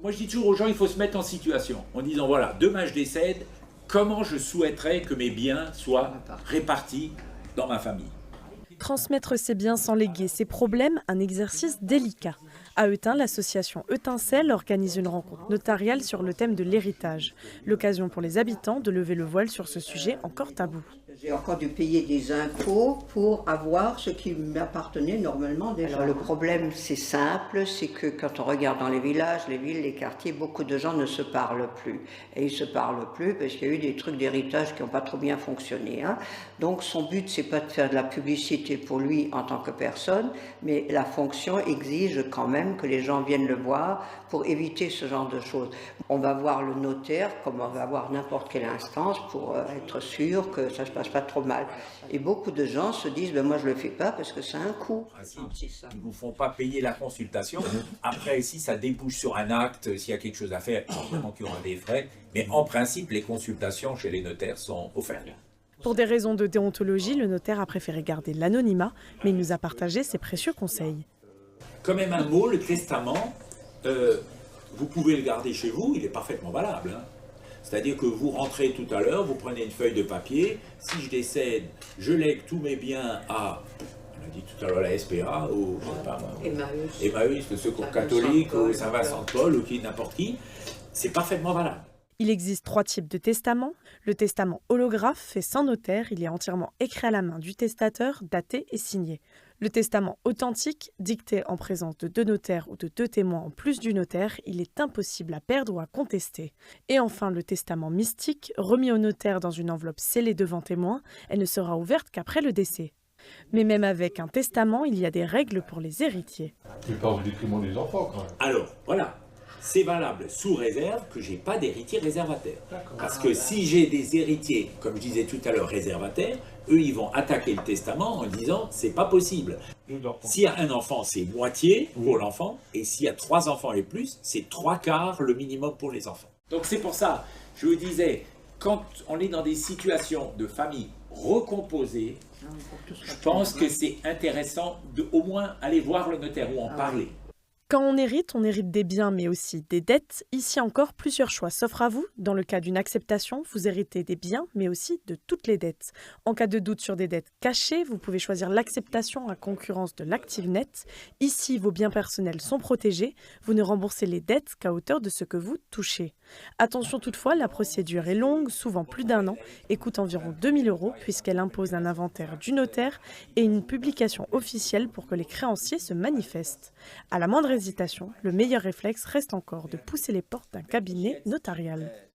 Moi, je dis toujours aux gens, il faut se mettre en situation, en disant, voilà, demain je décède, comment je souhaiterais que mes biens soient répartis dans ma famille. Transmettre ses biens sans léguer ses problèmes, un exercice délicat. À Eutin, l'association Eutincelle organise une rencontre notariale sur le thème de l'héritage. L'occasion pour les habitants de lever le voile sur ce sujet encore tabou. J'ai encore dû payer des impôts pour avoir ce qui m'appartenait normalement déjà. Alors le problème, c'est simple, c'est que quand on regarde dans les villages, les villes, les quartiers, beaucoup de gens ne se parlent plus. Et ils ne se parlent plus parce qu'il y a eu des trucs d'héritage qui n'ont pas trop bien fonctionné. Donc son but, c'est pas de faire de la publicité pour lui en tant que personne, mais la fonction exige quand même que les gens viennent le voir pour éviter ce genre de choses. On va voir le notaire, comme on va voir n'importe quelle instance, pour être sûr que ça se passe pas trop mal. Et beaucoup de gens se disent, moi je le fais pas parce que ça a un coût. Ils ne vous font pas payer la consultation. Après, si ça débouche sur un acte, s'il y a quelque chose à faire, évidemment qu'il y aura des frais. Mais en principe, les consultations chez les notaires sont offertes. Pour des raisons de déontologie, le notaire a préféré garder l'anonymat, mais il nous a partagé ses précieux conseils. Quand même un mot, le testament, vous pouvez le garder chez vous, il est parfaitement valable. C'est-à-dire que vous rentrez tout à l'heure, vous prenez une feuille de papier, si je décède, je lègue tous mes biens à, on a dit tout à l'heure la SPA, ou Emmaüs, le Secours catholique, ou Saint-Vincent-de-Paul, ou n'importe qui, c'est parfaitement valable. Il existe 3 types de testaments. Le testament holographe, fait sans notaire, il est entièrement écrit à la main du testateur, daté et signé. Le testament authentique, dicté en présence de 2 notaires ou de 2 témoins en plus du notaire, il est impossible à perdre ou à contester. Et enfin, le testament mystique, remis au notaire dans une enveloppe scellée devant témoins, elle ne sera ouverte qu'après le décès. Mais même avec un testament, il y a des règles pour les héritiers. Mais pas au détriment des enfants, quand même. Alors, voilà. C'est valable sous réserve que je n'ai pas d'héritiers réservataires. Parce que si j'ai des héritiers, comme je disais tout à l'heure, réservataires, eux, ils vont attaquer le testament en disant c'est pas possible. S'il y a un enfant, c'est moitié pour l'enfant, et s'il y a 3 enfants et plus, c'est 3/4 le minimum pour les enfants. Donc c'est pour ça, je vous disais, quand on est dans des situations de famille recomposées, je pense que c'est intéressant de au moins aller voir le notaire ou en parler. Quand on hérite des biens mais aussi des dettes. Ici encore, plusieurs choix s'offrent à vous. Dans le cas d'une acceptation, vous héritez des biens mais aussi de toutes les dettes. En cas de doute sur des dettes cachées, vous pouvez choisir l'acceptation à concurrence de l'active net. Ici, vos biens personnels sont protégés. Vous ne remboursez les dettes qu'à hauteur de ce que vous touchez. Attention toutefois, la procédure est longue, souvent plus d'1 an, et coûte environ 2 000 € puisqu'elle impose un inventaire du notaire et une publication officielle pour que les créanciers se manifestent. À la moindre hésitation, le meilleur réflexe reste encore de pousser les portes d'un cabinet notarial.